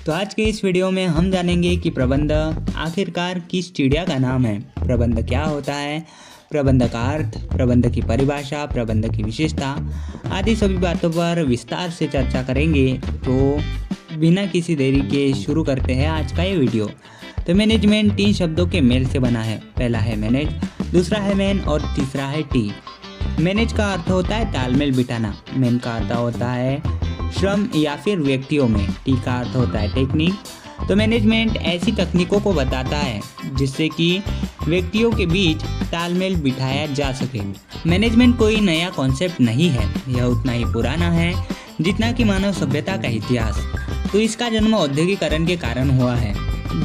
तो आज के इस वीडियो में हम जानेंगे कि प्रबंधक आखिरकार किस चिड़िया का नाम है, प्रबंधक क्या होता है, प्रबंधक का अर्थ, प्रबंधक की परिभाषा, प्रबंधक की विशेषता आदि सभी बातों पर विस्तार से चर्चा करेंगे। तो बिना किसी देरी के शुरू करते हैं आज का ये वीडियो। तो मैनेजमेंट 3 शब्दों के मेल से बना है। पहला है मैनेज, दूसरा है मैन और तीसरा है टी। मैनेज का अर्थ होता है तालमेल बिठाना, मैन का अर्थ होता है श्रम या फिर व्यक्तियों में, टी का अर्थ होता है टेक्निक। तो मैनेजमेंट ऐसी तकनीकों को बताता है जिससे कि व्यक्तियों के बीच तालमेल बिठाया जा सके। मैनेजमेंट कोई नया कॉन्सेप्ट नहीं है, यह उतना ही पुराना है जितना कि मानव सभ्यता का इतिहास। तो इसका जन्म औद्योगिकरण के कारण हुआ है,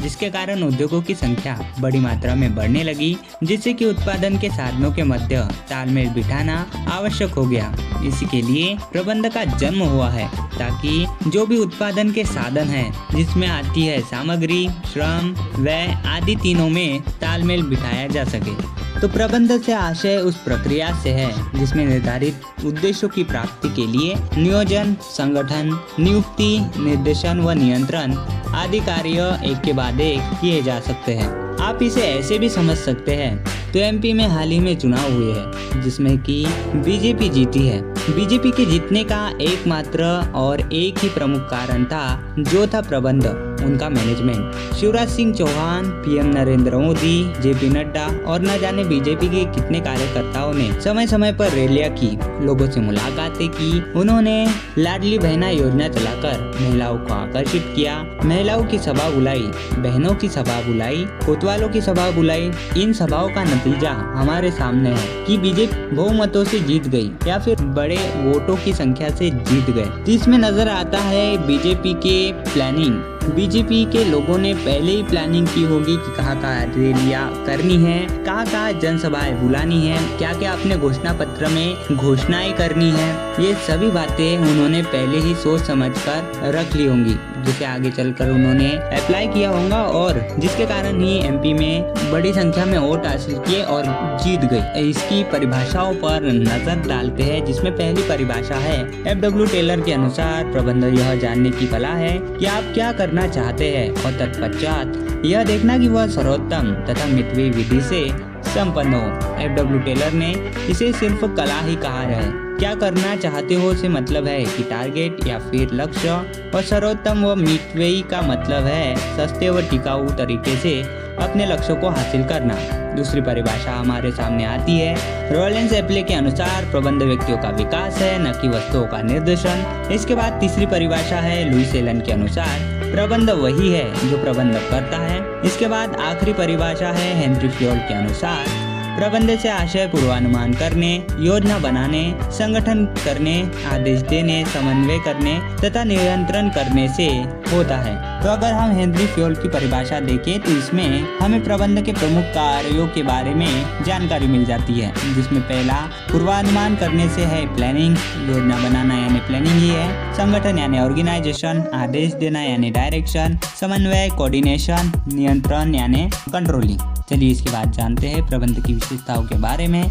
जिसके कारण उद्योगों की संख्या बड़ी मात्रा में बढ़ने लगी, जिससे कि उत्पादन के साधनों के मध्य तालमेल बिठाना आवश्यक हो गया। इसी के लिए प्रबंधक का जन्म हुआ है, ताकि जो भी उत्पादन के साधन हैं, जिसमें आती है सामग्री, श्रम, व्यय आदि तीनों में तालमेल बिठाया जा सके। तो प्रबंधक से आशय उस प्रक्रिया से है जिसमें निर्धारित उद्देश्यों की प्राप्ति के लिए नियोजन, संगठन, नियुक्ति, निर्देशन व नियंत्रण आदि कार्य एक के बाद एक किए जा सकते हैं। आप इसे ऐसे भी समझ सकते हैं। तो एमपी में हाल ही में चुनाव हुए हैं, जिसमें कि बीजेपी जीती है। बीजेपी के जीतने का एकमात्र और एक ही प्रमुख कारण था, जो था प्रबंधक, उनका management. Shivraj Singh Chouhan, PM Narendra Modi, JP Nadda और न जाने बीजेपी के कितने कार्यकर्ताओं ने समय समय पर रैलियां की, लोगों से मुलाकातें की। उन्होंने लाडली बहना योजना चलाकर महिलाओं को आकर्षित किया, महिलाओं की सभा बुलाई, बहनों की सभा बुलाई, कोतवालों की सभा बुलाई। इन सभाओं का नतीजा हमारे सामने है कि बीजेपी बहुमतों से जीत गई या फिर बड़े वोटों की संख्या से जीत गए। तो इसमें नजर आता है बीजेपी के प्लानिंग। बीजेपी के लोगों ने पहले ही प्लानिंग की होगी कि कहाँ रैलियां करनी है, कहाँ जनसभाएं बुलानी है, क्या क्या अपने घोषणा पत्र में घोषणाएं करनी है। ये सभी बातें उन्होंने पहले ही सोच समझकर रख ली होंगी, जिसे आगे चलकर उन्होंने अप्लाई किया होगा और जिसके कारण ही एमपी में बड़ी संख्या में वोट हासिल किए और जीत गई। इसकी परिभाषाओं पर नजर डालते हैं, जिसमें पहली परिभाषा है एफ.डब्ल्यू. टेलर के अनुसार प्रबंधक यह जानने की कला है कि आप क्या करना चाहते हैं और तत्पश्चात यह देखना कि वह सर्वोत्तम तथा मितव्ययी विधि से संपन्न हो। एफ.डब्ल्यू. टेलर ने इसे सिर्फ कला ही कहा है। क्या करना चाहते हो से मतलब है कि टारगेट या फिर लक्ष्य, और सर्वोत्तम व मितव्ययी का मतलब है सस्ते व टिकाऊ तरीके से अपने लक्ष्यों को हासिल करना। दूसरी परिभाषा हमारे सामने आती है रॉलेंस एप्ले के अनुसार प्रबंध व्यक्तियों का विकास है, न कि वस्तुओं का निर्देशन। इसके बाद तीसरी परिभाषा है लुईस एलन के अनुसार प्रबंध वही है जो प्रबंधक करता है। इसके बाद आखिरी परिभाषा है हेनरी फ्योल के अनुसार प्रबंध से आशय पूर्वानुमान करने, योजना बनाने, संगठन करने, आदेश देने, समन्वय करने तथा नियंत्रण करने से होता है। तो अगर हम हेनरी फ्योल की परिभाषा देखें तो इसमें हमें प्रबंध के प्रमुख कार्यों के बारे में जानकारी मिल जाती है, जिसमें पहला पूर्वानुमान करने से है प्लानिंग, योजना बनाना यानी प्लानिंग ही है, संगठन यानी ऑर्गेनाइजेशन, आदेश देना यानी डायरेक्शन, समन्वय कोऑर्डिनेशन, नियंत्रण यानी कंट्रोलिंग। चलिए इसके बाद जानते हैं प्रबंध की विशेषताओं के बारे में,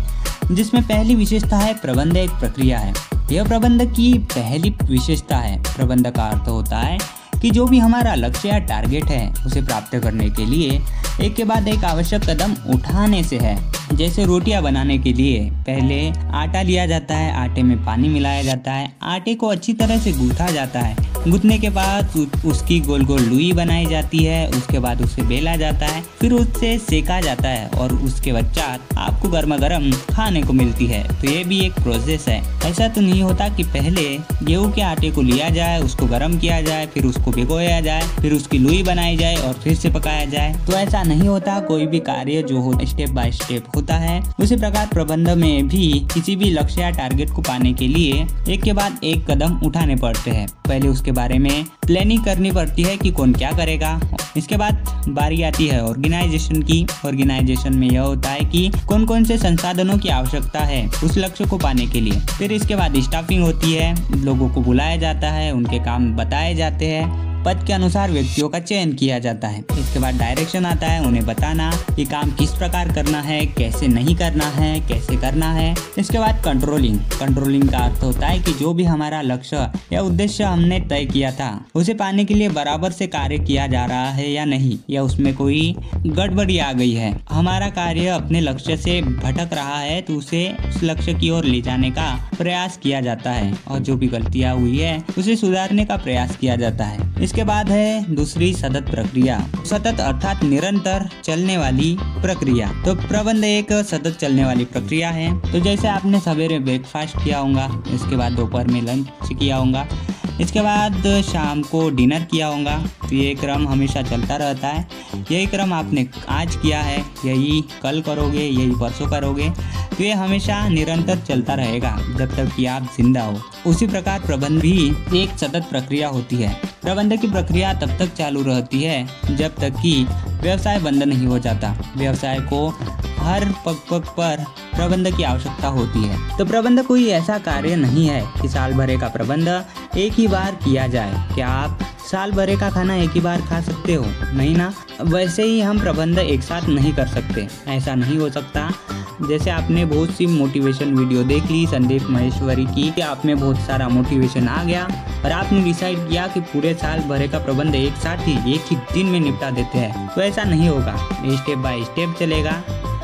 जिसमें पहली विशेषता है प्रबंध एक प्रक्रिया है। यह प्रबंधक की पहली विशेषता है। प्रबंधक का अर्थ होता है कि जो भी हमारा लक्ष्य या टारगेट है उसे प्राप्त करने के लिए एक के बाद एक आवश्यक कदम उठाने से है। जैसे रोटियां बनाने के लिए पहले आटा लिया जाता है, आटे में पानी मिलाया जाता है, आटे को अच्छी तरह से गूंथा जाता है, गूंथने के बाद उसकी गोल गोल लुई बनाई जाती है, उसके बाद उसे बेला जाता है, फिर उससे सेका जाता है और उसके पश्चात आपको गर्मा गर्म खाने को मिलती है। तो ये भी एक प्रोसेस है। ऐसा तो नहीं होता कि पहले गेहूं के आटे को लिया जाए, उसको गर्म किया जाए, फिर उसको भिगोया जाए, फिर उसकी लुई बनाई जाए और फिर से पकाया जाए। तो ऐसा नहीं होता। कोई भी कार्य जो हो स्टेप बाय स्टेप होता है। उसी प्रकार प्रबंध में भी किसी भी लक्ष्य या टारगेट को पाने के लिए एक के बाद एक कदम उठाने पड़ते हैं। पहले उसके बारे में प्लानिंग करनी पड़ती है कि कौन क्या करेगा। इसके बाद बारी आती है ऑर्गेनाइजेशन की। ऑर्गेनाइजेशन में यह होता है कि कौन कौन से संसाधनों की आवश्यकता है उस लक्ष्य को पाने के लिए। फिर इसके बाद स्टाफिंग होती है, लोगों को बुलाया जाता है, उनके काम बताए जाते हैं, पद के अनुसार व्यक्तियों का चयन किया जाता है। इसके बाद डायरेक्शन आता है, उन्हें बताना कि काम किस प्रकार करना है, कैसे नहीं करना है, कैसे करना है। इसके बाद कंट्रोलिंग का अर्थ होता है कि जो भी हमारा लक्ष्य या उद्देश्य हमने तय किया था उसे पाने के लिए बराबर से कार्य किया जा रहा है या नहीं, या उसमें कोई गड़बड़ी आ गई है, हमारा कार्य अपने लक्ष्य से भटक रहा है तो उसे उस लक्ष्य की ओर ले जाने का प्रयास किया जाता है, और जो भी गलतियां हुई है उसे सुधारने का प्रयास किया जाता है। इसके बाद है दूसरी सतत प्रक्रिया। सतत अर्थात निरंतर चलने वाली प्रक्रिया। तो प्रबंध एक सतत चलने वाली प्रक्रिया है। तो जैसे आपने सवेरे ब्रेकफास्ट किया होगा, इसके बाद दोपहर में लंच किया होगा, इसके बाद शाम को डिनर किया होगा, तो ये क्रम हमेशा चलता रहता है। यही क्रम आपने आज किया है, यही कल करोगे, यही परसों करोगे, तो ये हमेशा निरंतर चलता रहेगा जब तक कि आप जिंदा हो। उसी प्रकार प्रबंध भी एक सतत प्रक्रिया होती है। प्रबंध की प्रक्रिया तब तक चालू रहती है जब तक कि व्यवसाय बंद नहीं हो जाता। व्यवसाय को हर पग पर प्रबंध की आवश्यकता होती है। तो प्रबंध कोई ऐसा कार्य नहीं है कि साल भर का प्रबंध एक ही बार किया जाए। क्या आप साल भर का खाना एक ही बार खा सकते हो? नहीं ना। वैसे ही हम प्रबंध एक साथ नहीं कर सकते, ऐसा नहीं हो सकता। जैसे आपने बहुत सी मोटिवेशन वीडियो देख ली संदीप माहेश्वरी की, कि आप में बहुत सारा मोटिवेशन आ गया और आपने डिसाइड किया कि पूरे साल भर का प्रबंध एक साथ ही एक ही दिन में निपटा देते हैं, तो ऐसा नहीं होगा। स्टेप बाय स्टेप चलेगा।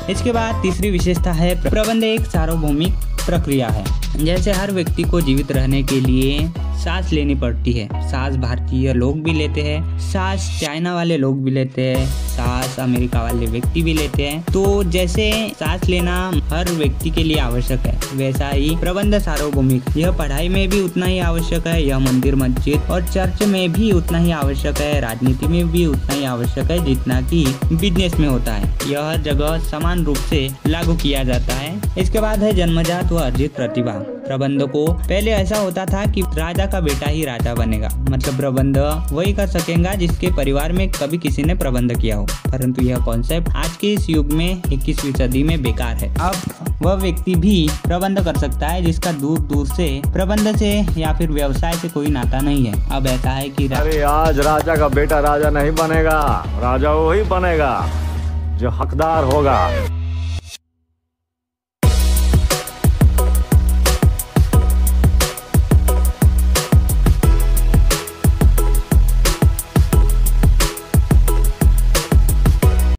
इसके बाद तीसरी विशेषता है प्रबंध एक सार्वभौमिक प्रक्रिया है। जैसे हर व्यक्ति को जीवित रहने के लिए सांस लेनी पड़ती है। सांस भारतीय लोग भी लेते हैं, सांस चाइना वाले लोग भी लेते हैं, सांस अमेरिका वाले व्यक्ति भी लेते हैं। तो जैसे सांस लेना हर व्यक्ति के लिए आवश्यक है, वैसा ही प्रबंध सार्वभौमिक। यह पढ़ाई में भी उतना ही आवश्यक है, यह मंदिर मस्जिद और चर्च में भी उतना ही आवश्यक है, राजनीति में भी उतना ही आवश्यक है जितना कि बिजनेस में होता है। यह हर जगह समान रूप से लागू किया जाता है। इसके बाद है जन्मजात व अर्जित प्रतिभा। प्रबंध को पहले ऐसा होता था कि राजा का बेटा ही राजा बनेगा, मतलब प्रबंध वही कर सकेगा जिसके परिवार में कभी किसी ने प्रबंध किया हो। परंतु यह कॉन्सेप्ट आज के इस युग में 21वीं सदी में बेकार है। अब वह व्यक्ति भी प्रबंध कर सकता है जिसका दूर दूर से प्रबंध से या फिर व्यवसाय से कोई नाता नहीं है। अब ऐसा है कि अरे आज राजा का बेटा राजा नहीं बनेगा, राजा वही बनेगा जो हकदार होगा।